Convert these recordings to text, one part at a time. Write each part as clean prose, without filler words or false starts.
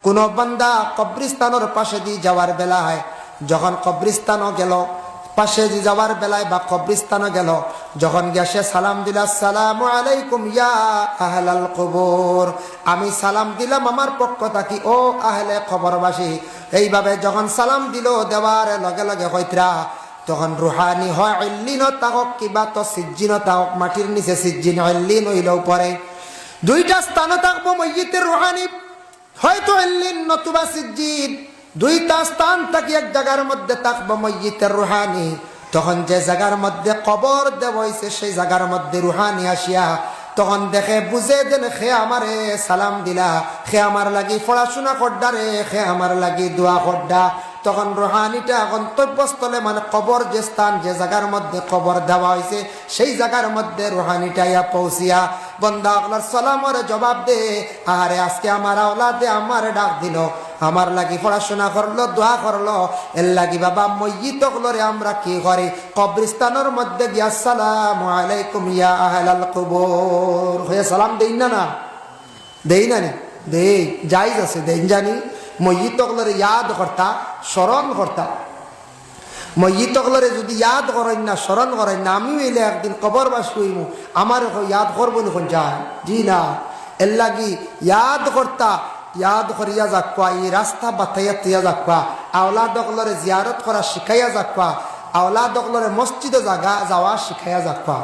কোন বান্দা কবরস্থানের পাশে দিয়ে যাওয়ার বেলায়, যখন কবরস্থানও গেল, পাশে দিয়ে যাওয়ার বেলায় বা কবরস্থানও গেল, যখন গিয়ে সে সালাম দিল, আসসালামু আলাইকুম ইয়া আহলাল কবর, আমি সালাম দিলাম আমার পক্ষ থাকি ও আহলে কবরবাসী। এইভাবে যখন সালাম দিল, দেওয়ার লগে লগে হইতরা তখন রুহানি হয় ইল্লিন তাকক কিবা তো সিজ্জিন তাকক, মাটির নিচে সিজ্জিন ইল্লিন হইলেও পরে দুইটা স্থানে থাকবো মইয়িতের রুহানি, হয়তো ইল্লিন নতুবা সিজ্জিন, দুইটা স্থান থাকি এক জায়গার মধ্যে থাকবো মইয়িতের রুহানি। তখন যে জায়গার মধ্যে কবর দেব হইছে সেই জায়গার মধ্যে রুহানি আসিয়া তখন দেখে বুঝে দেন খে আমারে সালাম দিলা, খে আমার লাগি পড়াশোনা করডা রে, খে আমার লাগি দোয়া করডা। তখন রুহানিটা গন্তব্যস্থলে মানে কবর যে স্থান, যে জায়গার মধ্যে কবর দেওয়া হয়েছে সেই জায়গার মধ্যে রুহানিটা ইয়া পৌঁছিয়া বন্দা আপনার সালামের জবাব দে, আরে আজকে আমার আওলাদে আমার ডাক দিল, আমার লাগি পড়াশোনা করলো, দোয়া করলো, এর লাগি বাবা মইয়িত হলরে আমরা কি করি কবরস্থানের মধ্যে গিয়া আসসালামু আলাইকুম ইয়া আহলাল কবর হয়ে সালাম দেই না, না দেই না, দেই জায়েজ আছে, দেই জানি মইয়িত হলরে ইয়াদ করতা, স্মরণ করতা। মইয়িত হলরে যদি ইয়াদ করেন না, স্মরণ করেন না, আমিও এলে একদিন কবরবাসী হইমু, আমার ইয়াদ করবো না কোন যায়, জি না, এর লাগি ইয়াদ করতা, ইয়াদ করিয়া যাক্কা, এই রাস্তা বাতাইয়া তুইয়া যাক্কা, আওলাদ হলরে জিয়ারত করা শিখাইয়া যাক্কা, আওলাদ হলরে মসজিদে যাওয়া শিখাইয়া যাক্কা।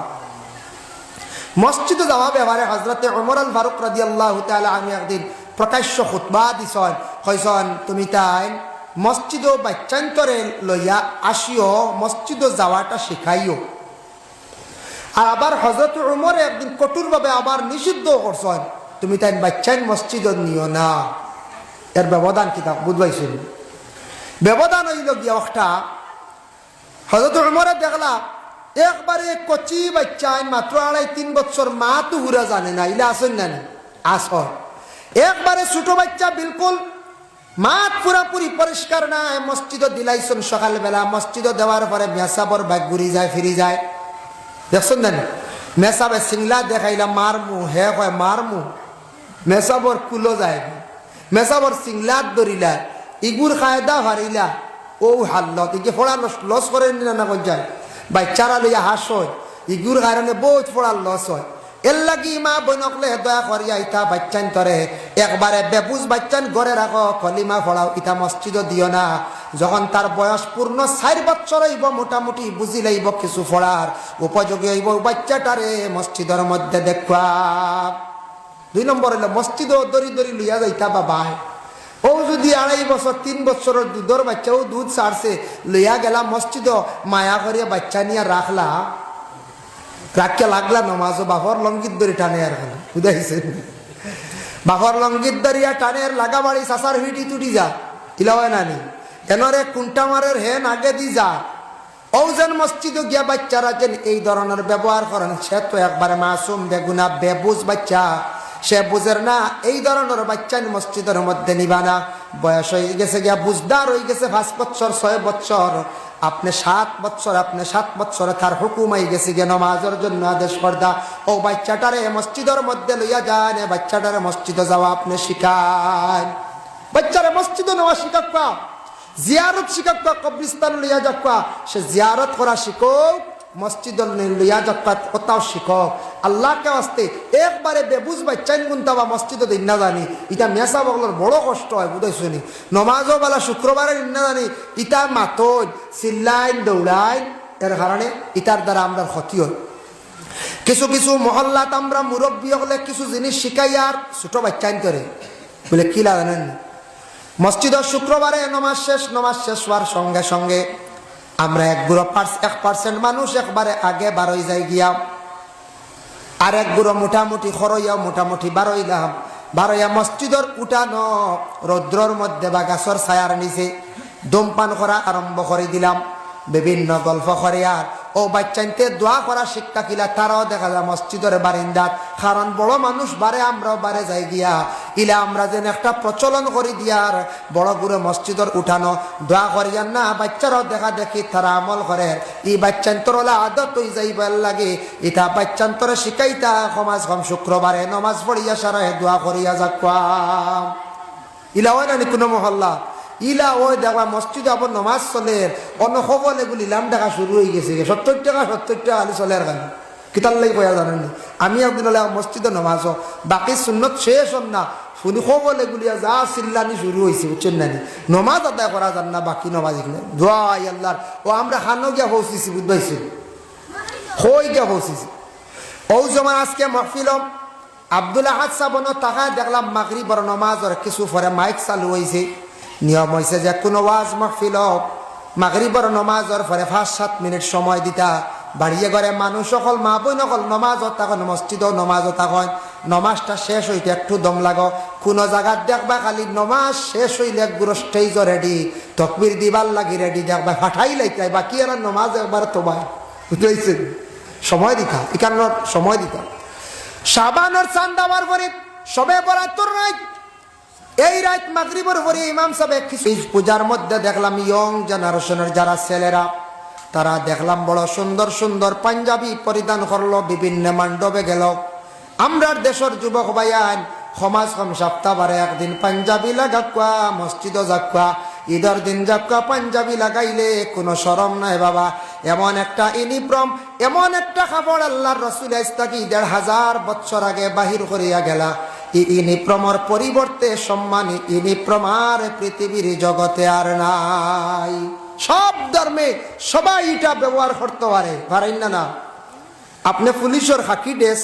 মসজিদে যাওয়া ব্যাপারে হযরতে ওমর আল ফারুক রাদিয়াল্লাহু তাআলা আনহু একদিন প্রকাশ্য খুতবা দিছেন, কইছেন তুমি তাই মসজিদে বাচ্চান্তরে লইয়া আসিও, মসজিদে যাওয়াটা শিখাইও। আর আবার হযরত ওমর একদিন কঠোরভাবে আবার নিষিদ্ধ করছেন, তুমি তাই বাচ্চান মসজিদে নিও না। এর ব্যবধান কি তা বুঝবাইছেন? ব্যবধান হইল গিয়া একটা হযরত ওমরে দেখলা একবারে কচি বাচ্চান মাত্র 2.5-3 বছর, মা তো হুরা জানে না, ইলা আসেন না আসর, একবারে ছোট বাচ্চা বিলকুল মাত পুরাপুরি পরিষ্কার নাই, মসজিদে দিলাইছেন সকালবেলা, মসজিদে দেওয়ার পরে মেসাবর ব্যাগ ঘুরি যায় ফিরি যায়, দেখছেন না মেসাবে সিংলা দেখাইলাম মারমু, হে কয় মারমু, মেসাবর কুলো যায়, মেসাবর সিংলাত ধরিলা, ইগুর কায়দা হারিলা, ও হাল্লত ইগে ফোড়া লস করে না কোন যায়, বাচ্চারা লইয়া হাস হয়, ইগুর কারণে বহুত ফোড়ার লস হয়। এর লাগি মা বনকলে দয়া করিয়া ইতা বাচ্চান তরে একবারে বেবুজ বাচ্চান ঘরে রাখো, কলিমা ফোড়াও, ইতা মসজিদ দিও না। যখন তার বয়স পূর্ণ 4 বছর হইব, মোটামুটি বুঝি লাইব কিছু ফোড়ার উপযোগী হইব, বাচ্চাটারে মসজিদের মধ্যে দেখবা। 2 নম্বর হইল মসজিদ দরি দরি লইয়া যাইতা বাবা, ও যদি 2.5 বছর 3 বছরের দুধের বাচ্চা, ও দুধ ছাড়ছে লইয়া গেলা মসজিদ, মায়া করিয়া বাচ্চা নিয়ে রাখলা, রাখকে লাগলা নমাজও বাফর লঙ্গিত দড়ি টানে, আর বুঝাইছে বাফর লঙ্গিত দরিয়া টানে লাগা বাড়ি সাসার হিটি তুটি যা ইলা হয় নানি এনরে কুন্টা মারের হেন আগে দি যা। ও যেন মসজিদে গিয়া বাচ্চারা যেন এই ধরনের ব্যবহার করেন, সে তো একবারে মাসুম বেগুনা বেবুজ বাচ্চা, সে বুঝের না এই ধরনের বাচ্চা মসজিদের মধ্যে নিবা না। বয়স হয়ে গেছে গিয়া বুঝদার হয়ে গেছে 5 বছর 6 বছর, আপনি 7 বছর, আপনি 7 বছরে তার হুকুম হয়ে গেছে গিয়ে নমাজের জন্য আদেশ করদা, ও বাচ্চাটারে মসজিদের মধ্যে লইয়া যান, বাচ্চাটারে মসজিদে যাওয়া আপনি শিখান, বাচ্চারে মসজিদে নেওয়া শিখাক্কা, জিয়ারত শিখাক্কা, কবরস্থান লইয়া যাক্কা, সে জিয়ারত করা শিখুক, মসজিদ লইয়া যাক্কা কোথাও শিখক। আল্লাহকে আসতে একবারে বেবুজ বাচ্চাইন গুনতাবা মসজিদে দিন না জানি, ইটা মেসা বগলের বড় কষ্ট হয়, বুঝাই শুনি নমাজও বেলা শুক্রবারে দিন না জানি, ইটা মাতন চিল্লাইন দৌড়াইন, এর কারণে ইটার দ্বারা আমরা ক্ষতি হয়। কিছু কিছু মহল্লাত আমরা মুরব্বী হলে কিছু জিনিস শিখাই আর ছোট বাচ্চাইন করে বলে কি জানেন, মসজিদের শুক্রবারে নমাজ শেষ হওয়ার সঙ্গে সঙ্গে আমরা 1% মানুষ একবারে আগে বারোই যাই গিয়া, আর এক গুঁড়ো মোটামুটি খরইয়া মোটামুটি বারোইয়া মসজিদের উঠানো রৌদ্রর মধ্যে বা গাছর ছায়ার নিচে ধূমপান করা আরম্ভ করে দিলাম, বিভিন্ন গল্প করে। আর ও বাচ্চাইতে দোয়া করা শিক্ষা কিলা তারাও দেখা যায় মসজিদের বারিন্দাত, কারণ বড় মানুষ বারে আমরাও বারে যাই গিয়া, ইলা আমরা যেন একটা প্রচলন করি দিয়ার বড় গুড়ে মসজিদের উঠানো দোয়া করিয়ার না, বাচ্চারাও দেখা দেখি তারা আমল করে, ই বাচ্চান্তর হলে আদত হয়ে যাইবার লাগে, ইটা বাচ্চান্তরে শিখাইতা সমাজ কম শুক্রবারে নমাজ পড়িয়া সারা দোয়া করিয়া যাক। ইলা হয় না কোনো মহল্লা ইলা ওই দেখবা মসজিদে আবার নমাজ চলে অন্য খবর এগুলি লাম দেখা শুরু হয়ে গেছে 70 টাকা আলি চলে আর গান কিতার লাগে কয়া জানেন আমি একদিন হলে মসজিদে নমাজ বাকি সুন্নত শেষ হন না শুনি খবর এগুলিয়া যা চিল্লানি শুরু হয়েছে বুঝছেন না নমাজ আদায় করা যান না বাকি নমাজ এগুলো দোয়াই আল্লাহর ও আমরা খানো গিয়া পৌঁছিছি বুঝবাইছি হই গিয়া পৌঁছিছি ও যেমন আজকে মহফিল আব্দুল আহাদ সাবন তাহা দেখলাম মাগরিবর নমাজর কিছু পরে মাইক চালু হয়েছে নিয়ম হয়েছে যে কোনো ওয়াজ মহফিল মাগরিবর নমাজর পরে 5-7 মিনিট সময় দিতা বাড়িয়ে ঘরে মানুষ সকল মা বই নকল নমাজও তখন মসজিদও নমাজও তখন নমাজটা শেষ হইতে একটু দম লাগো কোনো জায়গার দেখবা খালি নমাজ শেষ হইলে গুরু স্টেজ রেডি তকবির দিবার লাগি রেডি দেখবা ফাটাই লাইতে বাকি আর নমাজ একবার তোমার বুঝতে সময় দিতা এখানে সময় দিতা শাবানের চাঁদ দেওয়ার পরে সবে বরাতর রাত এই রাত মাগরিবের পরে ইমাম সাহেব কিছু পূজার মধ্যে দেখলাম ইয়ং জেনারেশনের যারা ছেলেরা তারা দেখলাম বড় সুন্দর সুন্দর পাঞ্জাবি পরিধান করলো বিভিন্ন মণ্ডপে গেল আমরা দেশের যুবক ভাইয়ান সমাজ কম সপ্তাহবারে একদিন পাঞ্জাবি লাগাকুয়া মসজিদও যাকুয়া ঈদের দিন যাকুয়া পাঞ্জাবি লাগাইলে কোনো শরম নাই বাবা এমন একটা ইউনিফর্ম এমন একটা কাপড় আল্লাহর রাসূল ইস্তাকি ১৫০০ বছর আগে বাহির করিয়া গেলা এই ইউনিফর্মের পরিবর্তে সম্মানী ইউনিফর্ম আর পৃথিবীর জগতে আর নাই সব ধর্মে সবাই এটা ব্যবহার করতে পারেন না আপনি পুলিশের খাকি ড্রেস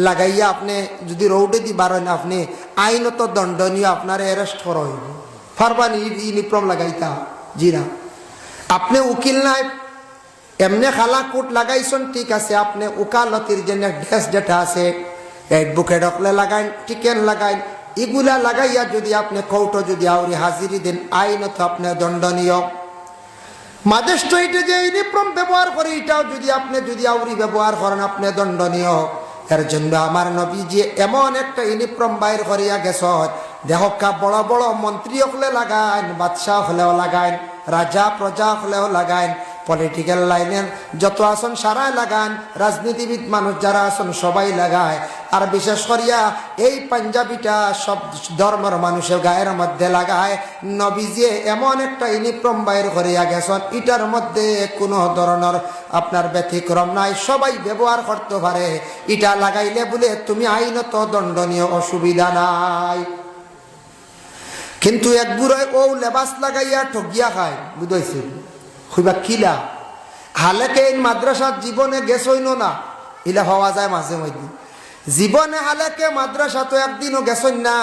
লাগাইয়া আপনি যদি রৌডে দি বারেন আপনি আইনত দণ্ডনীয় আপনার অ্যারেস্ট করা হইব ফারবানি ইউনিফর্ম লাগাইতা জিরা আপনি উকিল নাই এমনি খালা কোট লাগাইছেন ঠিক আছে আপনি উকালতির জন্য ড্রেস যেটা আছে অ্যাডভোকেট হকলে লাগাইন টিকেন লাগাইন এগুলা লাগাইয়া যদি আপনি কোর্টে যদি আউরি হাজিরি দেন আইনত আপনি দণ্ডনীয় ম্যাজিস্ট্রেটে যে ইউনিফর্ম ব্যবহার করে এটাও যদি আপনি যদি আউরি ব্যবহার করেন আপনি দণ্ডনীয় এর জন্য আমার নবীজি এমন একটা ইউনিফর্ম বাইর করিয়া গেছ দেহকা বড় বড় মন্ত্রী হলে লাগাইন বাদশাহ হলেও লাগাইন রাজা প্রজা হলেও লাগাইন পলিটিক্যাল লাইনের যত আসন সারাই লাগান রাজনীতিবিদ মানুষ যারা আসন সবাই লাগায় আর বিশেষ করিয়া এই পাঞ্জাবিটা সব ধর্মের মানুষের গায়ের মধ্যে লাগায় নবীজি এমন একটা ইউনিফর্ম বাইর করিয়া গেছেন এটার মধ্যে কোনো ধরনের আপনার ব্যতিক্রম নাই সবাই ব্যবহার করতে পারে এটা লাগাইলে বলে তুমি আইনত দণ্ডনীয় অসুবিধা নাই কিন্তু এক বুড়ায় ও লেবাস লাগাইয়া ঠগিয়া খায় বুঝাইছে খুবা কিলা হালেকে এই মাদ্রাসার জীবনে গেছইন না ইলা হওয়া যায় মাঝে মধ্যে জীবনে হালেকে মাদ্রাসা তো একদিনও গেছই না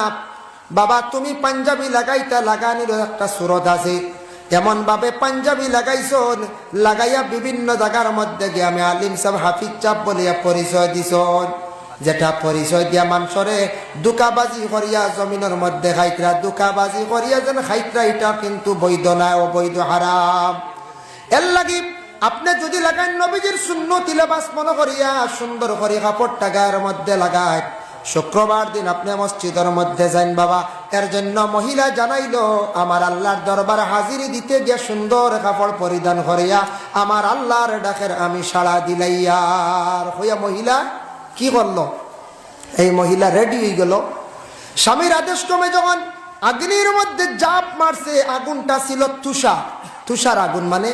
বাবা তুমি পাঞ্জাবি লাগাইতা লাগানির একটা সুরত আছে এমন ভাবে পাঞ্জাবি লাগাইছ লাগাইয়া বিভিন্ন জায়গার মধ্যে গিয়ে আমি আলিম সাহেব হাফিজ চাপ বলিয়া পরিচয় দিছ যেটা পরিচয় দিয়া মানুষরে দুকাবাজি করিয়া জমিনের মধ্যে খাইতরা দুকাবাজি করিয়া যেন খাইতরা এটা কিন্তু বৈধ নাই অবৈধ হারাম এর লাগি আপনি যদি লাগান নবীজির সুন্নতি লেবাস মনে করিয়া সুন্দর করে কাপড়টা গায়ের মধ্যে লাগায় শুক্রবার দিন আপনি মসজিদের মধ্যে যান বাবা এর জন্য মহিলা জানাইলো আমার আল্লাহর দরবার হাজিরি দিতে গিয়ে সুন্দর কাপড় পরিধান করিয়া আমার আল্লাহর ডাকের আমি সাড়া দিলাইয়ার হইয়া মহিলা কি করলো এই মহিলা রেডি হয়ে গেল স্বামীর আদেশ ক্রমে যখন আগুনের মধ্যে জাপ মারছে আগুনটা ছিল তুষার আগুন মানে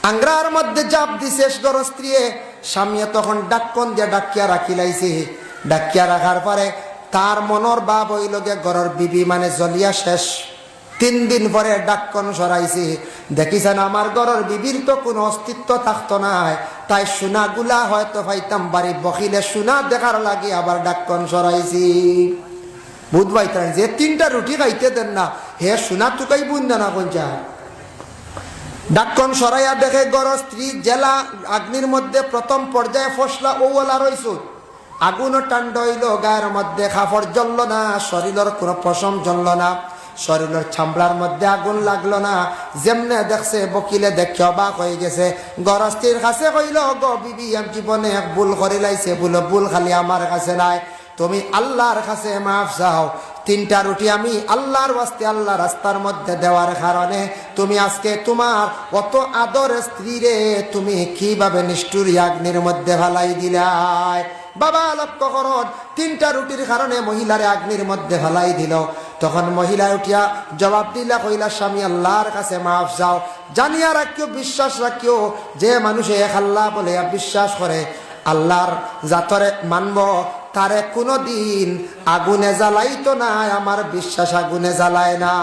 আংরার মধ্যে জাপ দিছে স্ত্রী স্বামী তখন ডাক্কন দিয়ে ডাকিয়া রাখি লাইছে ডাকিয়া রাখার পরে তার মনের ভাব হইল গে ঘরের বিবি মানে জ্বলিয়া শেষ 3 দিন পরে ডাক্কন সরাইছে দেখিছেন আমার ঘরের বিবির তো কোনো অস্তিত্ব থাকতো নাই তাই সোনাগুলা হয়তো পাইতাম বাড়ি বকিলে সোনা দেখার লাগে আবার ডাক্কন সরাইছি বুধবাই তাই যে 3টা রুটি খাইতে দেন না হে সোনা টুকাই বুঝ না কোন চা ডাক্কন সরাইয়া দেখে গড় স্ত্রী জেলা আগ্নির মধ্যে প্রথম পর্যায়ে ফসলা ওলা রইছ আগুন টান্ড হইল গায়ের মধ্যে কাপড় জ্বলল না শরীরের কোনো পশম জ্বলল না শরীরের চামড়ার মধ্যে আগুন লাগলো না যেমনে দেখছে বকিলে দেখে অবাক হয়ে গেছে গড় স্ত্রীর কাছে কইল গো বিবি আমি জীবনে এক ভুল করে লাইছে বলে ভুল খালি আমার কাছে নাই তুমি আল্লাহর কাছে মাফ চাও 3টা রুটি আমি আল্লাহর ওয়াস্তে আল্লাহ রাস্তার মধ্যে দেওয়ার কারণে তুমি আজকে তোমার অত আদর স্ত্রী রে তুমি কিভাবে নিষ্ঠুর আগ্নির মধ্যে ফালাই দিলাই বাবা লক্ষ্য করুন, 3টা রুটির কারণে মহিলারে আগ্নির মধ্যে ফেলাই দিল। তখন মহিলা উঠিয়া জবাব দিলা, কইলা স্বামী আল্লাহর কাছে মাফ চাও। জানিয়া রাখিও, বিশ্বাস রাখিও, যে মানুষে এক আল্লাহ বলে বিশ্বাস করে, আল্লাহর জাতরে মানব, তারে কোনদিন আগুনে জ্বালাইতো না। আমার বিশ্বাস আগুনে জ্বালায় না,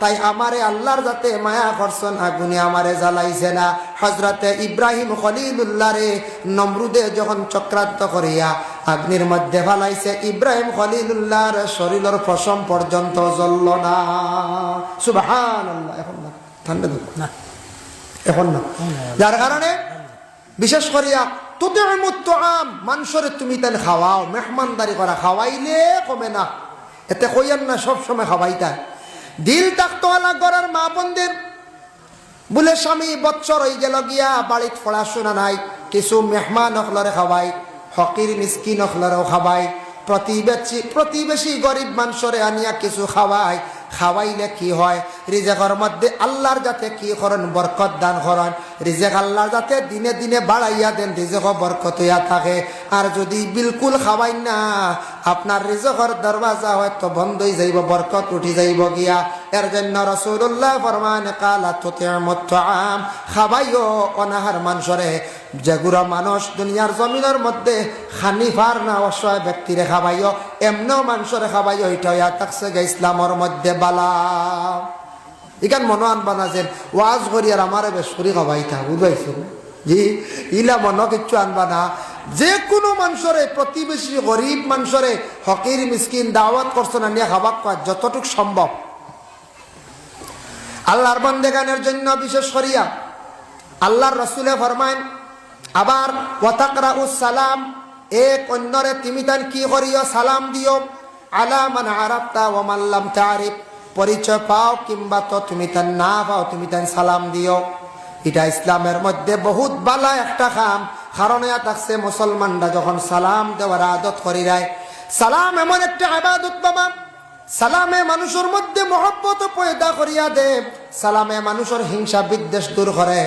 তাই আমারে আল্লাহর যাতে মায়া করছেন, আগুনে আমারে জ্বালাইছে না। হযরতে ইব্রাহিম খলিলুল্লাহ রে নমরুদে যখন চক্রান্ত করিয়া আগ্নির মধ্যে ফেলাইছে, ইব্রাহিম খলিলুল্লাহর শরীরের পশম পর্যন্ত জ্বলল না। সুবহানাল্লাহ। এখন না, ঠান্ডা না, এখন না। যার কারণে বিশেষ করিয়া মানুষরে তুমি তাই খাওয়াও, মেহমানদারি করা, খাওয়াইলে কমে না, এতে কইয়ান না সবসময় খাওয়াইতা। দিল থাকতো আলা ঘরের মা বোনদের, বলে স্বামী বৎসর হয়ে গেল গিয়া বাড়িত পড়াশোনা নাই, কিছু মেহমান অখলরে খাওয়াই, ফকির মিসকিন অখলরেও খাওয়াই, প্রতিবেশী গরিব মানুষরে আনিয়া কিছু খাওয়াই। খাওয়াইলে কি হয়, রিজেকের মধ্যে আল্লাহর যাতে কি করেন, বরকত দান করেন। রিজেক আল্লাহর যাতে দিনে দিনে বাড়াইয়া দেন, রিজেক বরকত হইয়া থাকে। আর যদি বিলকুল খাওয়াই না, আপনার রিজেকের দরওয়াজা হয়তো বন্ধ হয়ে যাইব, বরকত উঠি যাইব গিয়া। এর জন্য রাসূলুল্লাহ ফরমান, কালা তুতিমুত তুআম, খাওয়াইও অনাহার মানুষরে। যেগুলো মানুষ দুনিয়ার জমিনের মধ্যে খানিফার না, অসহায় ব্যক্তিরে খাওয়াইও, এমনও মানুষরে খাওয়াইও। এটা হইয়া থাকছে ইসলামের মধ্যে বালা। ইখান মনো আনবা না যে ওয়াজ করি আর আমারে বেশ করি খাওয়াইতা, বুঝাইছো জি, ইলা মনো কিচ্ছু আনবা না। যে কোনো মানুষরে, প্রতিবেশী গরিব মানুষরে, ফকির মিসকিন দাওয়াত করছো না, নিয়ে খাবার খাওয়া যতটুক সম্ভব আল্লাহর বান্দেগানের জন্য। বিশেষ করিয়া আল্লাহর রাসূলে ফরমায় আবার, ওয়াতাকরাউস সালাম, এক অন্যরে তুমি তান কি করিও, সালাম দিও। আলা মান আরাফতা ওয়া মান লাম তারিফ, পরিচয় পাও কিংবা তো তুমি তান না পাও, তুমি তান সালাম দিও। এটা ইসলামের মধ্যে বহুত বালা একটা কাম। কারণ এয়া থাকছে মুসলমানরা যখন সালাম দেওয়ার আদত করি রায়, সালাম এমন একটা ইবাদত বাবা, সালামে মানুষের মধ্যে মহব্বত পয়দা করিয়া দে, সালামে মানুষের হিংসা বিদ্বেষ দূর করে।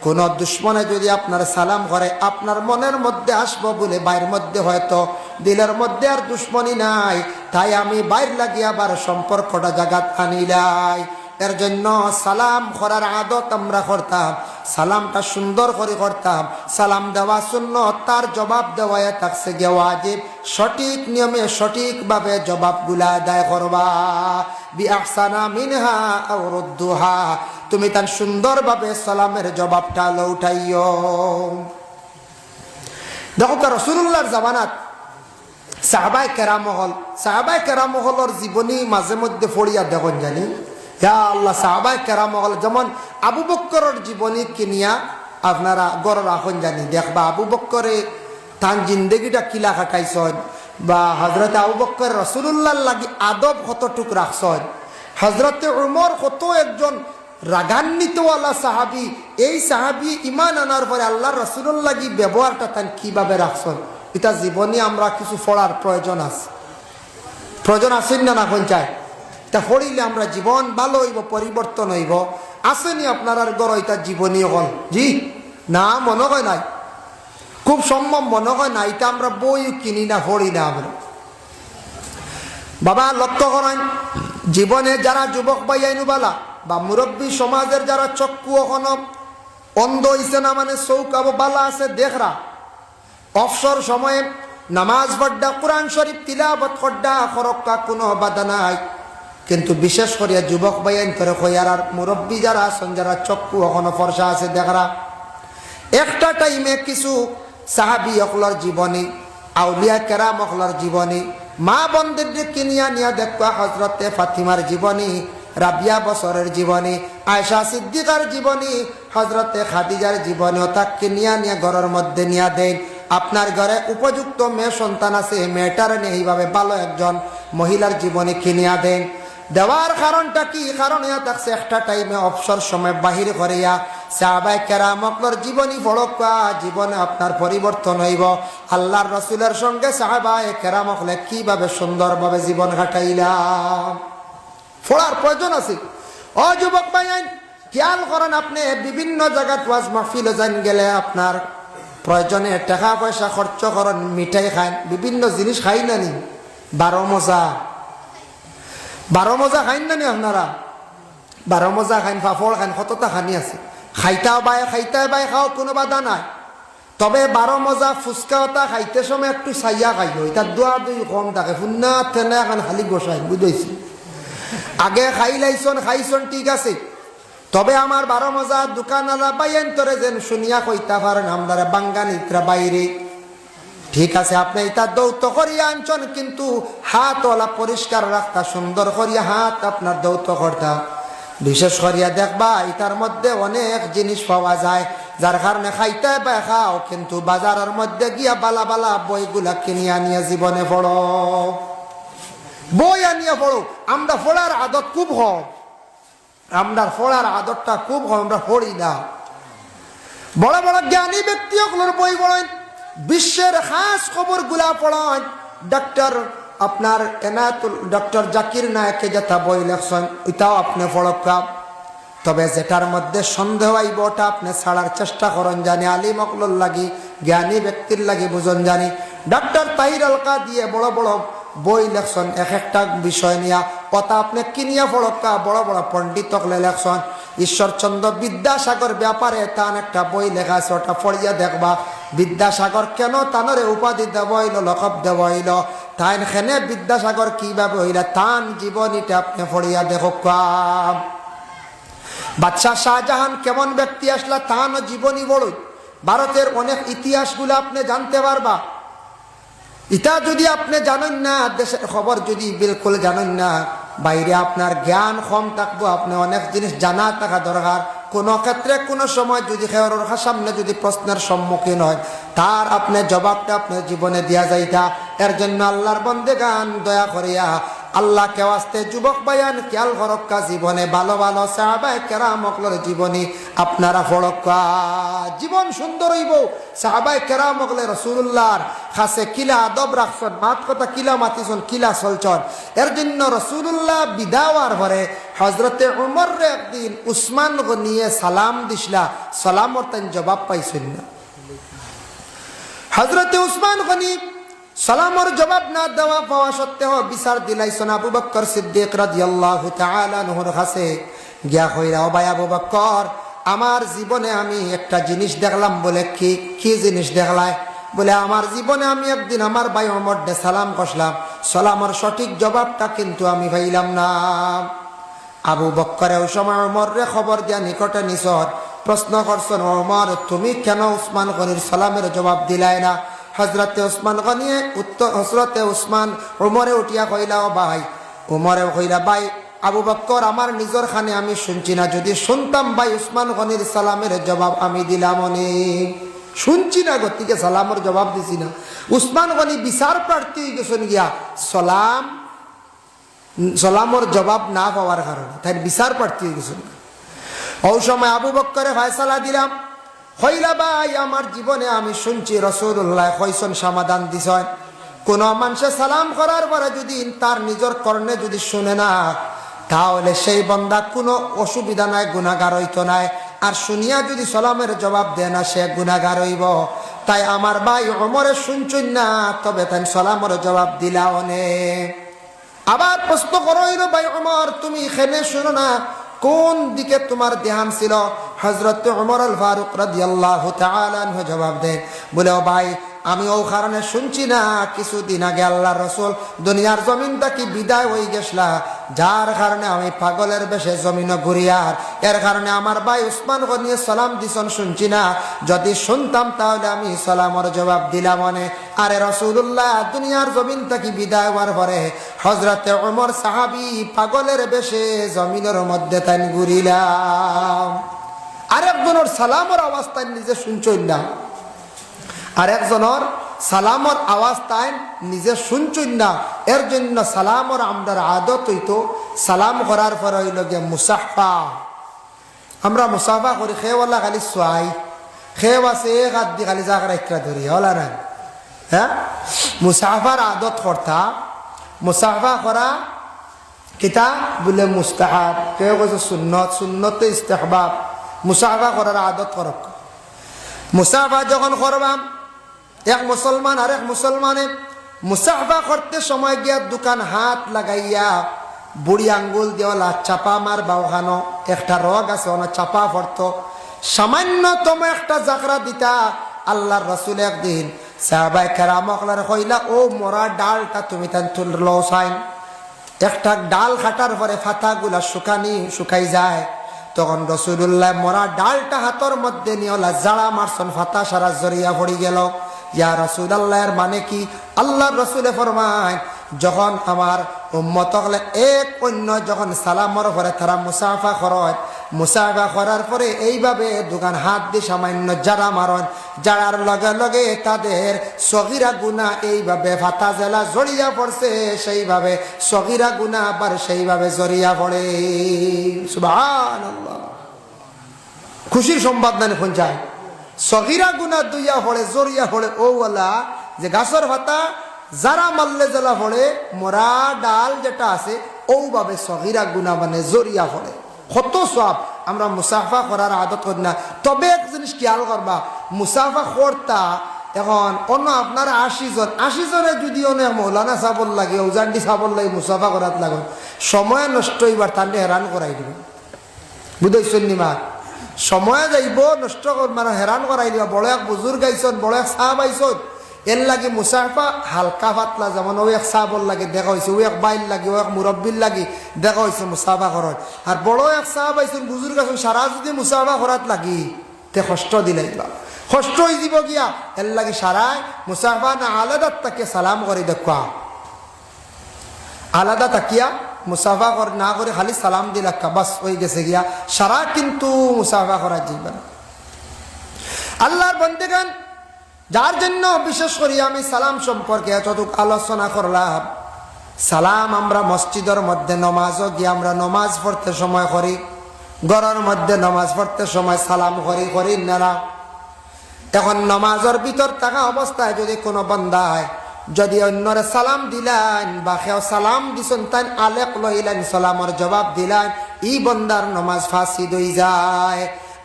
কোন দুশ্মনে যদি আপনার সালাম করে, আপনার মনের মধ্যে আসবো বলে বাইরের মধ্যে হয়তো দিলের মধ্যে আর দুশ্মনী নাই, তাই আমি বাইর লাগিয়ে আবার সম্পর্কটা জাগাত আনিলাই। এর জন্য সালাম করার আদত আমরা করতাম, সালামটা সুন্দর করে করতাম। সালাম দেওয়া সুন্নত, তার জবাব দেওয়ায় থাকছে গে ওয়াজিব। সঠিক নিয়মে সঠিকভাবে জবাবগুলা আদায় করবা। বি আহসানা মিনহা আও রুদ্দুহা, তুমি তার সুন্দরভাবে সালামের জবাবটা লউঠাইও। দেখো তো রাসূলুল্লাহর জামানাত সাহাবায়ে কেরাম হলর জীবনী মাঝে মধ্যে পড়িয়া দেখুন জানি, ইয়া আল্লাহ, সাহাবায়ে কেরাম হল যেমন আবু বকরের জীবনী কিনিয়া আপনারা গড় রাখুন জানি, দেখবা আবু বকরে তার জিন্দগিটা কিলা কাটাইছেন, বা হজরতে আবু বকর রাসূলুল্লাহর লাগি আদব কতটুক রাখছেন। হজরতে উমর কত একজন রাগান্বিতওয়ালা সাহাবি, এই সাহাবি ইমান আনার পরে আল্লাহ রাসূলুল্লাহর লাগি ব্যবহারটা তান কিভাবে রাখছেন, এটা জীবনী আমরা কিছু পড়ার প্রয়োজন আছে না, না কোন চাই তা পড়িলে আমরা জীবন ভালো হইব, পরিবর্তন হইব। আসেনি আপনার আর গড় এটা জীবনী হল জি না, মনে হয় নাই, খুব সম্ভব মনে হয় না। এটা আমরা বই কিনি না, পড়ি না আমরা। বাবা লক্ষ্য করেন, জীবনে যারা যুবক ভাইয়াইনুবালা বা মুরব্বী সমাজের যারা চক্ষু এখনো অন্ধ হইছে না, মানে চৌকাব বালা আছে দেখরা, অবসর সময়ে নামাজ পড়া, কোরআন শরীফ তিলাওয়াত করডা, খরক্কা কোনো বাধা নাই। কিন্তু বিশেষ করে যুবক ভাইয়াইন করে কইয়ার আর মুরব্বী যারা আছেন, যারা চক্ষু এখনো ফর্সা আছে দেখরা, একটা টাইমে কিছু সাহাবী অকলর জীবনী, আউলিয়া কেরাম অকলর জীবনী, মা বন্ধুদের কিনিয়া নিয়া দেখবা, হজরতে ফাতিমার জীবনী, রাবিয়া বছরের জীবনী, আয়েশা সিদ্দিকার জীবনী, হজরতে খাদিজার জীবনী, তাকে নিয়া নিয়ে ঘরের মধ্যে নিয়া দেন। আপনার ঘরে উপযুক্ত মেয়ে সন্তান আছে, মেয়েটার নিয়ে এইভাবে ভালো একজন মহিলার জীবনী কিনিয়া দেন। দেওয়ার কারণটা কি? কারণ ইয়া থাকছে একটা টাইমে অবসর সময় বাহির করিয়া সাহাবায়ে কেরাম অকলর জীবনী পড়কা, জীবনে আপনার পরিবর্তন হইব। আল্লাহর রাসূলের সঙ্গে সাহাবায়ে কেরাম অকলে কিভাবে সুন্দরভাবে জীবন কাটাইলাম, পড়ার প্রয়োজন আছে। ও যুবক ভাই, খেয়াল করেন, আপনি বিভিন্ন জায়গায় ওয়াজ মাহফিলে যান গেলে আপনার প্রয়োজনে টাকা পয়সা খরচ করেন, মিঠাই খান, বিভিন্ন জিনিস খাই না নি? 12 মজা, 12 মজা খাইন না নি আপনারা? 12 মজা খাইন, পাপড় খান, কতটা খানি আছে। খাইতে বাই খাও, কোনো বাধা নাই। তবে 12 মজা ফুচকা ওটা খাইতে সময় একটু চাইয়া খাইও, এটা দোয়া দুই কম থাকে। ফুন্না তেনে এখন খালি গোসাই, বুঝেছি? আগে খাইছন ঠিক আছে। তবে আমার 12 মজা দোকানওয়ালা বাইন তোরে যেন শুনিয়া কইতা পারেন আমরা বাঙ্গানিতরা বাইরে, ঠিক আছে আপনি এটা দৌত করিয়া আনছেন, কিন্তু হাত ওলা পরিষ্কার রাখতা, সুন্দর করিয়া হাত আপনার দৌত করতা। বিশেষ করিয়া দেখবা এটার মধ্যে অনেক জিনিস পাওয়া যায়, যার কারণে খাইতে বা খাও, কিন্তু বাজারের মধ্যে গিয়া বালা বালা বইগুলা কিনিয়া নিয়ে জীবনে পড়ো, বই আনিয়া পড়ো। আমরা পড়ার আদত খুব কম, আমরা পড়ার আদতটা খুব কম, আমরা পড়ি না। বড় বড় জ্ঞানী ব্যক্তিগুলোর বই পড়েন, বিশ্বের খাস খবর গুলা পড়েন। আপনার ডক্টর জাকির নায়কে যেটা বই লেখছেন ওইটাও আপনি পড়কা। তবে যেটার মধ্যে সন্দেহ আইব ওটা আপনি ছাড়ার চেষ্টা করেন জানি, আলিম অকলর লাগি, জ্ঞানী ব্যক্তির লাগি বুঝন জানি। ডক্টর তাহির আলকা দিয়ে বড় বড় বই লেখছেন এক একটা বিষয় নিয়া, কথা আপনি কিনিয়া পড়কা। বড় বড় পণ্ডিত লেখছেন। ঈশ্বরচন্দ্র বিদ্যাসাগর ব্যাপারে তান একটা বই লেখা আছে, ওটা পড়িয়া দেখবা। বিদ্যাসাগর কেন তানরে উপাধি দেব হইল, লকব দেব হইল, তাইন খেনে বিদ্যাসাগর কিভাবে হইলা, তান জীবনীটা আপনি পড়িয়া দেখবা। বাদশাহ শাহজাহান কেমন ব্যক্তি আসলা, তান জীবনী বড়। ভারতের অনেক ইতিহাসগুলো আপনি জানতে পারবা। এটা যদি আপনি জানেন না, দেশের খবর যদি বিলকুল জানেন না, বাইরে আপনার জ্ঞান কম থাকবো, আপনি অনেক জিনিস জানা থাকা দরকার। কোনো ক্ষেত্রে কোনো সময় যদি খেয়ার সামনে যদি প্রশ্নের সম্মুখীন হয়, তার আপনি জবাবটা আপনার জীবনে দিয়া যাইতা। এর জন্য আল্লাহর বন্দেগান দয়া করিয়া আল্লাহকে ওয়াস্তে যুবক বায়ান খেয়াল করক্কা, জীবনে ভালো ভালো সাহাবায়ে কেরামকলের জীবনী আপনারা পড়ক্কা। জীবন সুন্দর হইব। সাহাবায়ে কেরামকলে রাসূলুল্লাহর কাছে কিলা আদব রাখছেন, মাত কথা কিলা মাতিছেন, কিলা চলছেন। এর জন্য রাসূলুল্লাহ বিদাওয়ার পরে হযরতে উমর একদিন উসমান নিয়ে সালাম দিছিলা, সালামর তাই জবাব পাইছেন না। হযরতে উসমান গনি সালামর জবাব না দেওয়া পাওয়া সত্ত্বেও বিচার দিলাইছেন আবু বকর সিদ্দিক রাদিয়াল্লাহু তাআলা আনহুর কাছে গিয়া কইরা, ও ভাই আবু বকর, আমার জীবনে আমি একটা জিনিস দেখলাম। বলে কি জিনিস দেখলাই? বলে আমার জীবনে আমি একদিন আমার ভাই ওমর দে সালাম করলাম, সালামর সঠিক জবাবটা কিন্তু আমি পাইলাম না। আবু বকর ওই সময় ওমরে খবর দিয়া নিকটে নিছর, প্রশ্ন করছেন, ওমর তুমি কেন উসমান গনির সালামের জবাব দিলাই না? হযরতে উসমান গনি হযরতে উসমান ওমরে উঠিয়া কইলা, ও ভাই, ওমরে কইলা, ভাই আবু বকর, আমার নিজের খানে আমি শুনছি না, যদি শুনতাম ভাই উসমান গনির সালামের জবাব আমি দিলাম অনেক। শুনছি না, গতিকে সালামের জবাব দিছি না। উসমান গনি বিচার প্রার্থী হয়ে গেছেন গিয়া সালামর জবাব না পাওয়ার কারণে, তাই বিচার প্রার্থী হয়ে গেছেন। ওই সময় আবু বকরে ফয়সালা দিলাম, হইলা ভাই আমার জীবনে আমি শুনছি রাসূলুল্লাহ কইছেন, সমাধান দিছেন, কোন মানুষে সালাম করার পরে যদি তার নিজের কর্ণে যদি শুনে না, তাহলে সেই বান্দা কোনো অসুবিধা নাই, গুনাহগার হইতো নাই। আর শুনিয়া যদি সালামের জবাব দেয় না, সে গুনাহগার হইব। তাই আমার ভাই ওমরে শুনছুন না, তবে তাই সালামের জবাব দিলা অনেক। আবার প্রশ্ন করো, হইল ভাই ওমর, তুমি এখানে শুনো না, কোন দিকে তোমার ধ্যান ছিল? হযরত ওমর আল ফারুক রাদিয়াল্লাহু তাআলা আনহু জবাব দেন, বলে, ও ভাই, আমি ও কারণে শুনছি না, কিছুদিন আগে আল্লাহ রসুল দুনিয়ার জমিনটা কি বিদায় হয়ে গেছলা, যার কারণে আমি পাগলের বেশে জমিন ঘুরিয়ার, এর কারণে আমার ভাই উসমান গনিয়ে সালাম দিছন শুনছি না। যদি শুনতাম তাহলে আমি সালামর জবাব দিলাম মনে। আরে রাসূলুল্লাহ দুনিয়ার জমিনটা কি বিদায় হওয়ার পরে হযরতে ওমর সাহাবী পাগলের বেশে জমিনের মধ্যে তাই ঘুরিলাম। আরেকজনের সালামর আওয়াজ তাই নিজে শুনছই না, আরেকজনের সালামর আওয়াজ তাই নিজে শুনছই না। এর জন্য সালামর আমরার আদত হইতো, সালাম করার পর হইল গিয়ে মুসাফা। আমরা মুসাফা করি, খেওয়ালা খালি সোয়াই, খেও আছে এক হাত দিয়ে খালি জাগরা ইকরা ধরি হলা না। হ্যাঁ, মুসাফার আদত করতা, মুসাফা করা কিতা বলে মুস্তাহাব, কেউ কইছে সুন্নত, সুন্নতে ইস্তেহবাব। মুসাফা করার আদত করক। মুসাফা যখন করবাম, এক মুসলমান আর এক মুসলমানে মুসাফা করতে সময় গিয়া দোকান হাত লাগাইয়া বুড়ি আঙ্গুল দেওয়ালা চাপা মার বাউখানো একটা রগ আছে ওনা চাপা পড়তো, সামান্যতম একটা জাকরা দিতা। আল্লাহর রাসূল একদিন সাহাবায়ে কেরামকলার কইলা, ও মোরা ডালটা তুমি তান তুললো সাইন। একটা ডাল কাটার পরে ফাতাগুলা শুকাই যায়, তখন রাসূলুল্লাহ মোরা ডালটা হাতর মধ্যে নিয়লা জাড়া মারছন, ফাতা সারা জড়িয়া পড়ি গেল। ইয়া রাসূলুল্লাহর মানে কি? আল্লাহর রাসূলে ফরমায়, যখন আমার উম্মত হলে এক অন্য যখন সালামর পরে তারা মুসাফা করেন, মুসাফা করার পরে এইভাবে দোকান হাত দিয়ে সামান্য যারা মারন, যারার লগে লগে তাদের সগীরা গুনাহ এইভাবে ফাতা জেলা জড়িয়া পড়ছে, সেইভাবে সগীরা গুনাহ আবার সেইভাবে জড়িয়া পড়ে। সুবহানাল্লাহ, খুশির সংবাদ না পৌঁছায়। সগীরা গুনাহ দুইয়া পড়ে, জড়িয়া পড়ে ও ওয়ালা যে গাছর ফাতা যারা মারলে জ্বালা পড়ে, মোরা ডাল যেটা আছে ওভাবে সগীরা গুনাহ মানে জড়িয়া পড়ে। কত সওয়াব। আমরা মুসাফা করার আদত করি না। তবে এক জিনিস খেয়াল করবা, মুসাফা করতা এখন অন্য আপনারা 80 জনে যদি অনেক মৌলানা সাবল লাগে, উজান্ডি সাবল লাগে, মুসাফা করার লাগুন, সময় নষ্ট হইবার তান্ডে হেরান করাই দিবে। বুঝাইছেন নিমা? সময় যাইব নষ্ট মানে হেরান করাই দিবা। বড় এক বুজুর্গ আইসন, বড় এক সাহাব আইসন, এর লাগে মুসাফা হালকা পাতলা, যেমন ও এক সাহাবর লাগে দেখা হয়েছে, ও এক বাইল লাগে, ও এক মুরব্বির লাগে দেখা হয়েছে মুসাফা করার। আর বড় এক সাহাব আইসন, বুজুর্গ আছেন, সারা যদি মুসাফা করাত লাগি তে কষ্ট দিলাইবা, কষ্ট হয়ে যাব গিয়া। এর লাগে সারাই মুসাফা না আলাদা তাকে সালাম করে দেখা, আলাদা তাকিয়া মুসাফা না করে খালি সালাম দিলা বাস হয়ে গেছে গিয়া, সারা কিন্তু মুসাফা করা যাইবে না। আল্লাহর বন্দেগান, যার জন্য বিশেষ করে আমি সালাম সম্পর্কে এতটুকু আলোচনা করলাম, সালাম আমরা মসজিদের মধ্যে নমাজও গিয়ে আমরা নমাজ পড়তে সময় করি, ঘরের মধ্যে নমাজ পড়তে সময় সালাম করি না। এখন নমাজের ভিতর থাকা অবস্থায় যদি কোনো বান্দায় যদি অন্যরে সালাম দিলেন বা কেউ সালাম দিছেন তাই আলেক লইলেন, সালামের জবাব দিলেন, ই বন্দার নমাজ ফাসিদ হয়ে যায়।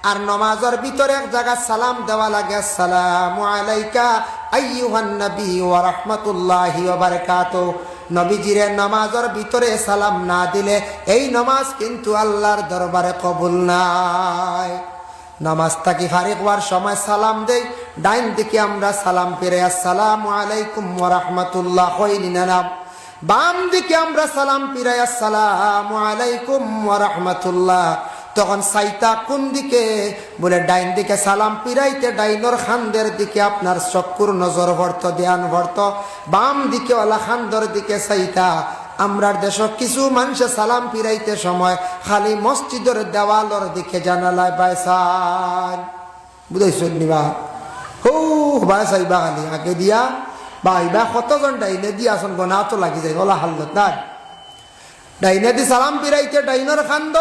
আর নমাজের ভিতরে এক জায়গা সালাম দেওয়া লাগে, আসসালামু আলাইকা আইয়ুহান নবী ওয়া রাহমাতুল্লাহি ওয়া বারাকাতুহু। নবীজিরে নামাজের ভিতরে সালাম না দিলে এই নামাজ কিন্তু আল্লাহর দরবারে কবুল নাই। নামাজ থাকি ফারিক হওয়ার সময় সালাম দেই, ডাইন দিকে আমরা সালাম ফিরে আসসালামু আলাইকুম ওয়া রাহমাতুল্লাহ কইনি না, বাম দিকে আমরা সালাম ফিরে আসসালামু আলাইকুম ওয়া রাহমাতুল্লাহ। তখন সাইতা কোন দিকে? বলে ডাইন দিকে সালাম ফিরাইতে ডাইনর খান্দের দিকে আপনার চক্ষুর নজর ভর্ত, ধ্যান ভর্ত, বাম দিকে ওলা খান্দর দিকে সাইতা। আমরার দেশ কিছু মানুষে সালাম ফিরাইতে সময় খালি মসজিদের দেওয়ালর দিকে জানালায় বাইসান, বুঝাইছেন নিবা? হো বাইসাইবা খালি আগে দিয়া বাইবা, কতজন ডাইনে দিয়া আসন গোনা তো লাগি যায়, ওলা হাল্লত না। ডাইনে দি সালাম ফিরাইতে ডাইনর খান্দ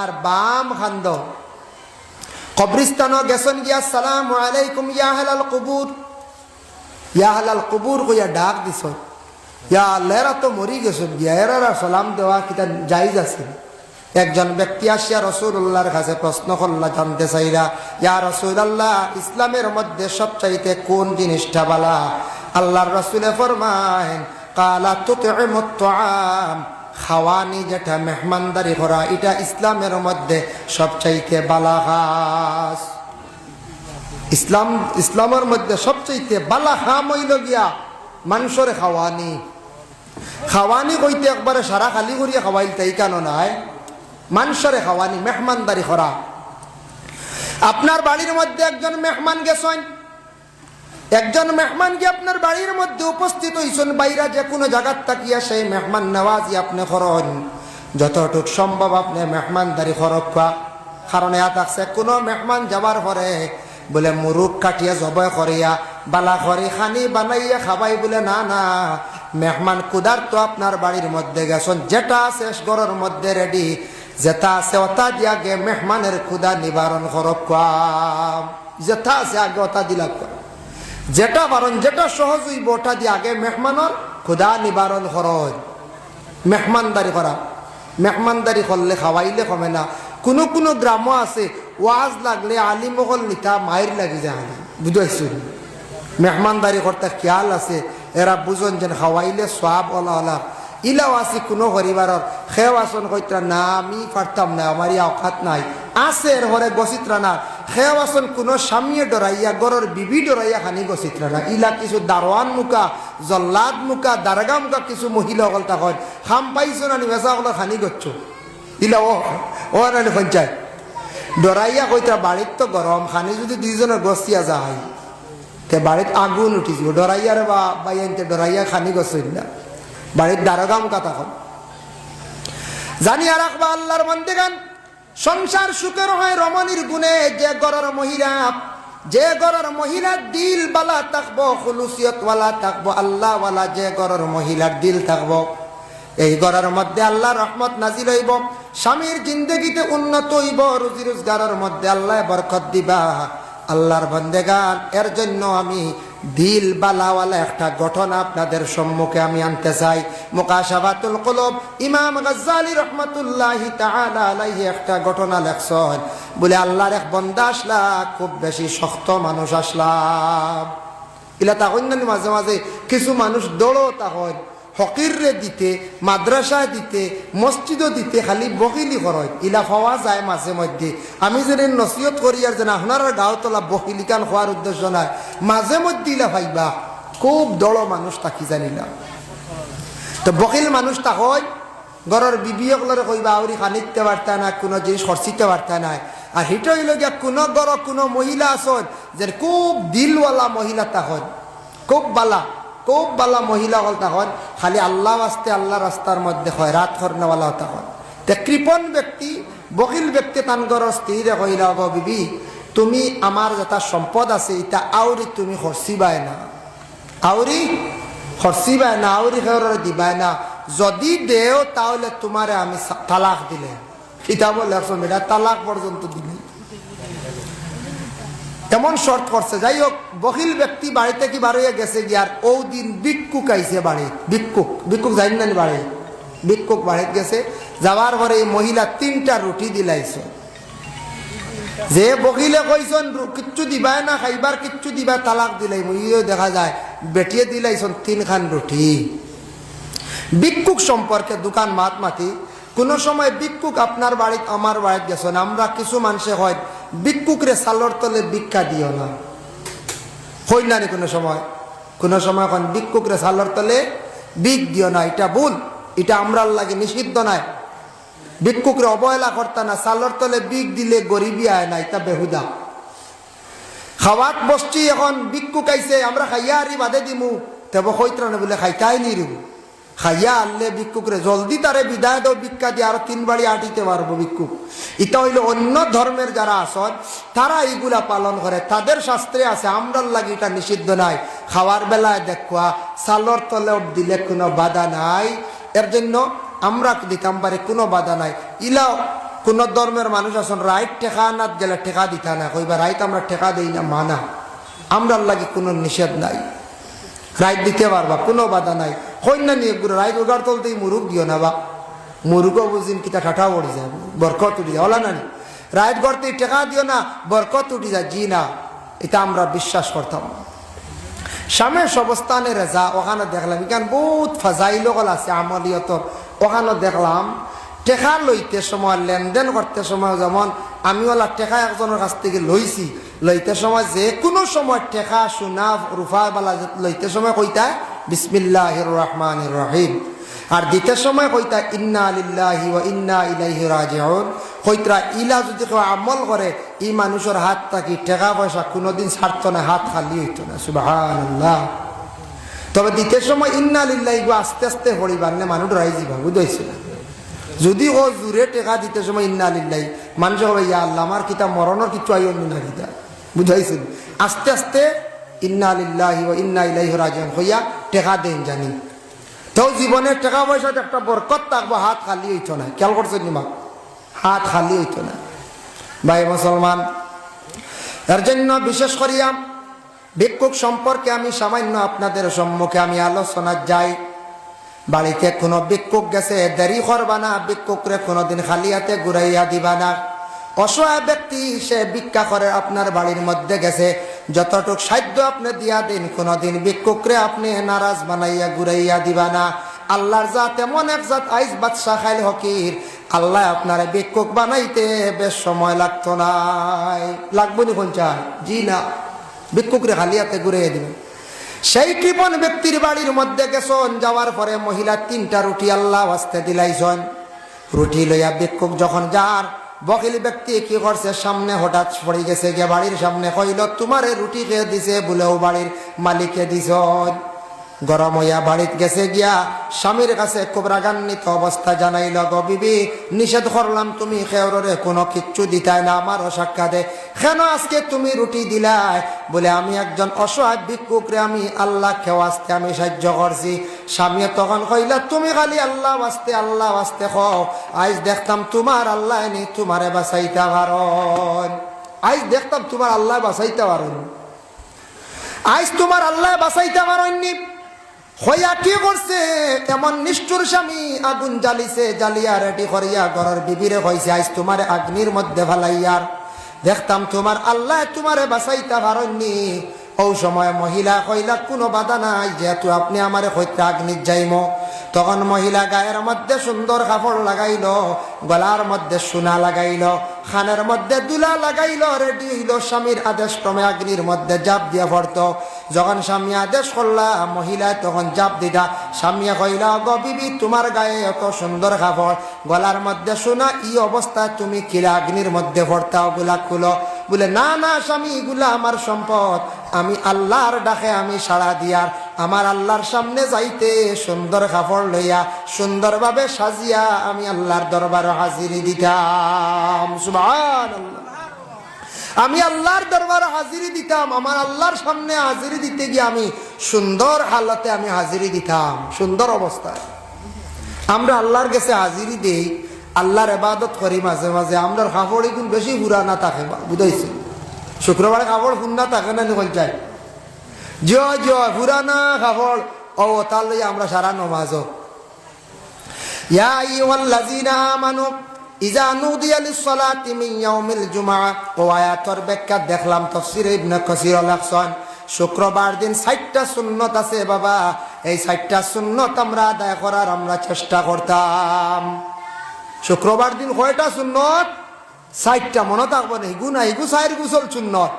আর বাম খান্দ। কবরিস্তানও গেছেন গিয়া আসসালামু আলাইকুম ইয়া আহলাল কুবুর, ইয়া আহলাল কুবুর কইয়া ডাক দিছ, ইয়া আল্লাহ এরা তো মরি গেছেন গিয়া, এরা সালাম দেওয়া কিতা জায়েজ আছে? একজন ব্যক্তি আসিয়া রাসূলুল্লাহর কাছে প্রশ্ন করলা, জানতে চাইরা, ইয়া রাসূলুল্লাহ ইসলামের মধ্যে সবচাইতে কোন জিনিসটা ভালো? আল্লাহর রাসূলে ফরমায়, কালা তুতইমুত তুআম, খাওয়ানি যেটা মেহমানদারি করা, এটা ইসলামের মধ্যে সবচাইতে বালা কাজ। ইসলামের মধ্যে সবচাইতে বালা কাম হইল গিয়া মানুষরে খাওয়ানি। খাওয়ানি কইতে একবারে সারা খালি করিয়া খাওয়াইল তাই কেন নাই, মানুষরে খাওয়ানি, মেহমানদারি করা। আপনার বাড়ির মধ্যে একজন মেহমান গেছেন, একজন মেহমান কি আপনার বাড়ির মধ্যে উপস্থিত হইছেন, বাইরা যে কোনো জায়গার তাকিয়া সেই মেহমান নওয়াজি আপনি করেন, যতটুক সম্ভব আপনি মেহমানদারি করবা। কারণ এত আছে কোনো মেহমান যাবার পরে বলে মুরুখ কাটিয়া জবাই করিয়া বালা করি খানি বানাইয়া খাবাই, বলে না না, মেহমান কুদার তো আপনার বাড়ির মধ্যে গেছেন, যেটা আছে ঘরের মধ্যে রেডি, যেটা আছে ওটা দিয়া গে মেহমানের ক্ষুদা নিবারণ করবা। যেটা আছে আগে ওটা দিলা, যেটা বারণ যেটা সহজ হইব ওটা দিয়ে আগে মেহমানের ক্ষুদা নিবারণ খরচ। মেহমানদারি করা, মেহমানদারি করলে খাওয়াইলে কমে না। কোনো কোনো গ্রামও আছে ওয়াজ লাগলে আলিমগল নিতা মায়ের লাগি যায়, বুঝাইছি মেহমানদারি করতে খেয়াল আছে এরা বুঝন যেন খাওয়াইলে সব ওলা ওলা ইলাও আছে কোনো পরিবারের খেও আসন কইত্রা না আমি পারতাম না আমার অকাত নাই আছে এর ঘরে গছিত্রা না খেও আসন কোনো স্বামীয়ে ডরাইয়া গরর বিবি ডরাইয়া খানি গছিত্রা না ইলা কিছু দারোয়ান মুখা জল্লাদ মুখা দারগা মুখা কিছু মহিলা সকল তখন খাম পাইছো না নিবেচা সকল খানি গচ্ছ ইলা ও নানি পঞ্চায়েত ডরাইয়া কইত্রা বাড়ির তো গরম খানি যদি দুইজনের গছিয়া যায় তে বাড়িত আগুন উঠি যাব ডরাইয়া রে বা বাইনতে ডরাইয়া খানি গছই না বাড়ির দারোগাম কথা কম জানিয়া রাখবা আল্লাহর বান্দাগান সংসার সুখের হয় রমণীর গুণে যে ঘরের মহিলার দিল বালা থাকবো খুলুসিয়ত ওয়ালা থাকবো আল্লাহ ওয়ালা যে ঘরের মহিলার দিল থাকবো এই ঘরের মধ্যে আল্লাহ রহমত নাজিল হইব স্বামীর জিন্দগিতে উন্নত হইব রুজি রোজগারের মধ্যে আল্লাহ বরকত দিবা আল্লাহর বান্দাগান এর জন্য আমি দিল বালাওয়ালা একটা ঘটনা আপনাদের সম্মুখে আমি আনতে চাই মুকাশাফাতুল কুলুব ইমাম গাজ্জালী রাহমাতুল্লাহি তাআলা আলাইহি একটা ঘটনা লেখছেন বলে আল্লাহর এক বান্দা আসলা খুব বেশি শক্ত মানুষ আসলা ইলা তখন মাঝে মাঝে কিছু মানুষ দৌড়ো তখন ফকিররে দিতে মাদ্রাসা দিতে মসজিদও দিতে খালি বকিলি খরচ ইলা পাওয়া যায় মাঝে মধ্যে আমি যেন নসিহত করি আর যেন আপনার গাঁও তোলা বকিলিকান খোয়ার উদ্দেশ্য নাই মাঝে মধ্যে ইলা পাইবা খুব দড় মানুষ তাকি জানিলা তো বকিল মানুষ তা হয় ঘরের বিবিয়কলরে কইবা আউরি খানিতে পারতা না কোনো জিনিস খরচিতে পারতা নাই আর হিটা হইল গিয়া কোনো ঘর কোনো মহিলা আসন যে খুব দিলওয়ালা মহিলা তা হয় খুব বালা মহিলা হল তখন খালি আল্লাহ আসতে আল্লাহ রাস্তার মধ্যে হয় রাত খরনাওয়ালা তখন তে কৃপণ ব্যক্তি বকিল ব্যক্তি তানগর স্ত্রীরে কইলা গো বিবি তুমি আমার যেটা সম্পদ আছে এটা আউরি তুমি খরচিবাই না আউরি খেয়ে দিবাই না যদি দেও তাহলে তোমারে আমি তালাক দিলে কিতাব লেখছো এটা তালাক পর্যন্ত দিলে এমন শর্ত করছে যাই হোক বকিল ব্যক্তি বাড়িতে কি বাড়িয়ে গেছে গিয়ার ও দিন ভিক্ষুক আইছে বাড়ি ভিক্ষুক জানি না বাড়ি ভিক্ষুক বাড়িতে গেছে যাওয়ার পরে এই মহিলা 3টা রুটি দিলাইছে যে বকিলে কইছেন কিচ্ছু দিবাই না খাইবার কিচ্ছু দিবা তালাক দিলাই মহিলা দেখা যায় বেটিয়ে দিলাইছেন 3 খান রুটি ভিক্ষুক সম্পর্কে দোকান মাতি কোনো সময় ভিক্ষুক আপনার বাড়িতে আমার বাড়িতে গেছেন আমরা কিছু মানুষে হয় ভিক্ষুকরে সালর তলে ভিক্ষা দিও না হই না কোনো সময় এখন ভিক্ষুকরে সালর তলে ভিক দিও না এটা ভুল এটা আমরার লাগে নিষিদ্ধ নাই ভিক্ষুকরে অবহেলা করতা না সালর তলে ভিক দিলে গরিবী আয় না এটা বেহুদা খাওয়াত বসছি এখন ভিক্ষুক আইছে আমরা খাইয়া আরি বাদে দিমু তেব কইত্রা না বলে খাইতাই নিরু খাইয়া আনলে ভিক্ষুকরে জলদি তারে বিদায় দাও ভিক্ষা দিয়ে আরো 3 বাড়ি আটিতে পারবো ভিক্ষুক এটা হইল অন্য ধর্মের যারা আসন তারা এইগুলা পালন করে তাদের শাস্ত্রে আছে আমরার লাগে এটা নিষিদ্ধ নাই খাওয়ার বেলায় দেখুয়া সালর তলে দিলে কোনো বাধা নাই এর জন্য আমরা দিতাম পারি কোনো বাধা নাই ইলাও কোন ধর্মের মানুষ আসন রাইট টেকা না গেলে টেকা দিতা না কইবা রাইট আমরা টেকা দেই না মানা আমরার লাগে কোনো নিষেধ নাই রাইট দিতে পারবা কোনো বাধা নাই কন্যা নিয়ে রাইট উগার তলতেই মুরুখ দিও না বা মুরুখও বুঝিন কিতা ঠাঠা পড়ে যায় বরকত উঠি যায় ওলা নানি রাইট করতে টেকা দিও না বরকত উঠি যায় জি না এটা আমরা বিশ্বাস করতাম স্বামীর অবস্থানে রেজা ওখানে দেখলাম এখানে বহুত ফাজাইল আছে আমলিয়ত ওখানে দেখলাম টেকা লইতে সময় লেনদেন করতে সময় যেমন আমি ওলা টেকা একজনের কাছ থেকে লইতে সময় যে কোনো সময় টেকা সোনা রূপা বালা লইতে সময় কইতা বিসমিল্লাহির রহমানির রহিম আর দিতে সময় কইতা ইন্না লিল্লাহি ওয়া ইন্না ইলাইহি রাজিউন কইত্রা ইলা যদি কেউ আমল করে এই মানুষের হাত থাকি টাকা পয়সা কোনোদিন ছাড়তো না হাত খালি হইতো না সুবহানাল্লাহ তবে দিতে সময় ইন্না লিল্লাহি আস্তে আস্তে পড়িবার না মানুষ রাই যাবা বুঝাইছে যদি ও জুড়ে টেকা দিতে সময় ইন্না লিল্লাহি মানুষ হবে ইয়া আল্লাহ আমার কিতা মরণের কিছু আইন না কিতা বুঝাইছেন আস্তে আস্তে ইন্না লিল্লাহি ওয়া ইন্না ইলাইহি রাজিউন হইয়া টেকা দেন জানি তো জীবনের টাকা পয়সা একটা বরকত থাকবো হাত খালি হইতো না খেয়াল করছেন নিমা হাত খালি হইতো না ভাই মুসলমান এর জন্য বিশেষ করিয়া ভিক্ষুক সম্পর্কে আমি সামান্য আপনাদের সম্মুখে আমি আলোচনা যাই বাড়িতে কোনো ভিক্ষুক গেছে দেরি করবা না ভিক্ষুকরে কোনোদিন খালি হাতে ঘুরাইয়া দিবা না অসহায় ব্যক্তি সে ভিক্ষা করে আপনার বাড়ির মধ্যে গেছে যতটুক সাধ্য আপনি দিয়া দিন, কোনদিন ভিক্ষুকরে আপনি নারাজ বানাইয়া ঘুরাইয়া দিবা না। আল্লাহর জাত এমন এক জাত, আইস বাদশা খাইল হকির, আল্লাহ আপনার ভিক্ষুক বানাইতে বেশ সময় লাগতো নাই। লাগবো নি কোন চাই? জি না, ভিক্ষুকরে খালি হাতে ঘুরাইয়া দিবেন। সেই কৃপণ ব্যক্তির বাড়ির মধ্যে গেছেন, যাওয়ার পরে মহিলা 3টা রুটি আল্লাহ ওয়াস্তে দিলাইছেন। রুটি লইয়া ভিক্ষুক যখন যার, বকিল ব্যক্তি কি করছে, সামনে হঠাৎ পড়ে গেছে গিয়া বাড়ির সামনে, কইল তোমারে রুটি খেয়ে দিছে বলেও বাড়ির মালিকে দিছ। গরম হইয়া বাড়িতে গেছে গিয়া স্বামীর কাছে খুব রাগান্বিত অবস্থা জানাইল, গো বিবি নিষেধ করলাম তুমি খেওরে কোনো কিচ্ছু দিতাই না, আমারও সাক্ষাতে কেন আজকে তুমি রুটি দিলাই? বলে আমি একজন অসহায় ভিক্ষুকরে আমি আল্লাহ খেও আসতে আমি সাহায্য করছি। স্বামী তখন কইলা তুমি খালি আল্লাহ আসতে আল্লাহ আসতে খাও, আজ দেখতাম তোমার আল্লাহ নি তোমারে বাঁচাইতে পারেন, আজ দেখতাম তোমার আল্লাহ বাঁচাইতে পারেন, আজ তোমার আল্লাহ বাঁচাইতে পারেননি। হইয়া কি করছে, এমন নিষ্ঠুর স্বামী আগুন জ্বালিছে, জ্বালিয়া রেডি করিয়া ঘরের বিবিরে হয়েছে আজ তোমার আগ্নির মধ্যে ফালাইয়ার, দেখতাম তোমার আল্লাহ তোমারে বাঁচাইতে পারেননি। ও সময় মহিলা কইলা কোনো বাধা নাই, যেহেতু আপনি আমারে হইতে আগ্নির যাইম। তখন মহিলা গায়ের মধ্যে সুন্দর কাপড় লাগাইল, গলার মধ্যে সোনা লাগাইল, খানের মধ্যে দুলা লাগাইল, রেডি হইল, স্বামীর আদেশ ক্রমে আগ্নির মধ্যে জাপ দিয়া পড়ত। যখন স্বামী আদেশ করলা মহিলা তখন জাপ দিতা। স্বামী কইলা গো বিবি তোমার গায়ে এত সুন্দর কাপড়, গলার মধ্যে সোনা, ই অবস্থায় তুমি কিলা আগ্নির মধ্যে পড়তা? ওগুলা খুলো। বলে না না স্বামী, এগুলা আমার সম্পদ, আমি আল্লাহর ডাকে আমি সাড়া দিয়ার আমার আল্লাহর সামনে যাইতে সুন্দর কাপড় লইয়া সুন্দরভাবে সাজিয়া আমি আল্লাহর দরবারে হাজিরি দিতাম। সুবহানাল্লাহ, আমি আল্লাহর দরবারে হাজিরি দিতাম, আমার আল্লাহর সামনে হাজিরি দিতে গিয়ে আমি সুন্দর হালতে আমি হাজিরি দিতাম, সুন্দর অবস্থায়। আমরা আল্লাহর কাছে হাজিরি দেই, আল্লাহর ইবাদত করি, মাঝে মাঝে আমরা কাপড় এখন বেশি পুরানা থাকে, বুঝাইছি? শুক্রবারে কাপড় পুন্না থাকে না নিকল চাই, জয় জয় পুরানা কাপড় ও তার লইয়া আমরা সারা নমাজ। ইয়া আইয়ুহাল্লাযীনা আমানু ইযা নুদিয়া লিস-সালাতি মিন ইয়াউমিল জুমআহ, ও আয়াতের ব্যাখ্যা দেখলাম তাফসীরে ইবনে কাসীর লেখছেন শুক্রবার দিন 60টা সুন্নত আছে বাবা, এই 60টা সুন্নত আমরা আদায় করার আমরা চেষ্টা করতাম। শুক্রবার দিন কয়টা সুন্নত? 60টা। মনে থাকবো না, হিগু না, হিগু 4 গোসল সুন্নত,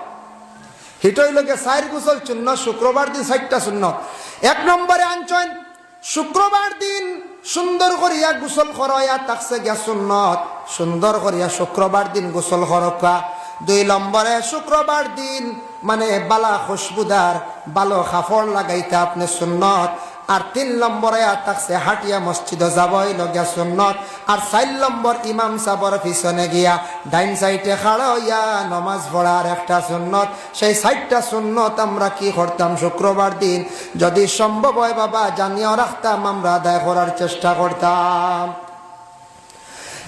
হিটই লোকে 4 গোসল সুন্নত, শুক্রবার দিন 60টা সুন্নত। 1 নম্বরে আনছেন শুক্রবার দিন সুন্দর করিয়া গোসল করাইয়া তাকছে গিয়া সুন্নত, সুন্দর করিয়া শুক্রবার দিন গোসল করকা। 2 নম্বরে শুক্রবার দিন মানে বালা খুশবুদার ভালো কাপড় লাগাইতে আপনি সুন্নত। আর 3 নম্বরে তাকছে হাটিয়া মসজিদে যাবই লগিয়া সুন্নত। আর 4 নম্বর ইমাম সাহেবের পিছনে গিয়া ডাইন সাইডে খাড়া হইয়া নামাজ পড়ার একটা সুন্নত। সেই 60টা সুন্নত আমরা কি করতাম শুক্রবার দিন, যদি সম্ভব হয় বাবা জানিয়ে রাখতাম, আমরা আদায় করার চেষ্টা করতাম।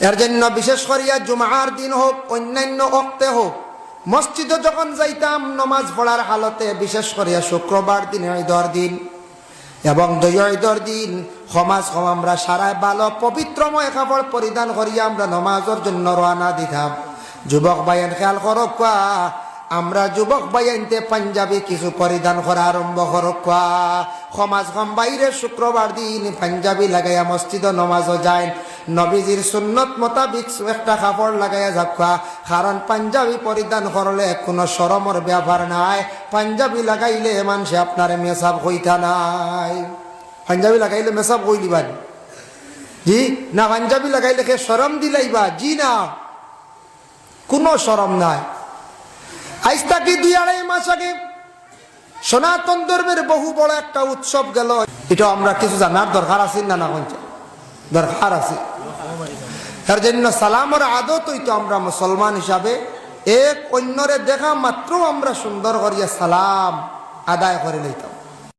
এর জন্য বিশেষ করিয়া জুমার দিন হোক অন্যান্য ওক্তে হোক মসজিদে যখন যাইতাম নামাজ পড়ার হালতে, বিশেষ করিয়া শুক্রবার দিন ঈদের দিন এবং ঈদের দিন সমাজ আমরা সারায় ভালো পবিত্রময় কাপড় পরিধান করিয়া আমরা নামাজের জন্য রওনা দিতাম। যুবক ভাইয়ের খেয়াল করক, আমরা যুবক ভাইয়ানতে পাঞ্জাবি কিছু পরিধান করা আরম্ভ করক। সমাজ বাইরে শুক্রবার দিন পাঞ্জাবি লাগাইয়া মসজিদ নমাজও যায়, নবীজির সুন্নত মোতাবিক একটা কাপড় লাগাইয়া যাবা, কারণ পাঞ্জাবি পরিধান করলে কোনো শরমের ব্যাপার নাই। পাঞ্জাবি লাগাইলে মানুষে আপনার মেসাব হইতা নাই, পাঞ্জাবি লাগাইলে মেসাব হই দিবা জি না, পাঞ্জাবি লাগাইলে কে শরম দিলাইবা? জি না, কোনো শরম নাই। আজ থাকি 2-2.5 মাস আগে সনাতন ধর্মের বহু বড় একটা উৎসব গেল, এটা আমরা কিছু জানার দরকার আছে না? না দরকার আছে। তার জন্য সালামের আদত হইতো আমরা মুসলমান হিসাবে এক অন্যরে দেখা মাত্র আমরা সুন্দর করিয়া সালাম আদায় করে লইতাম।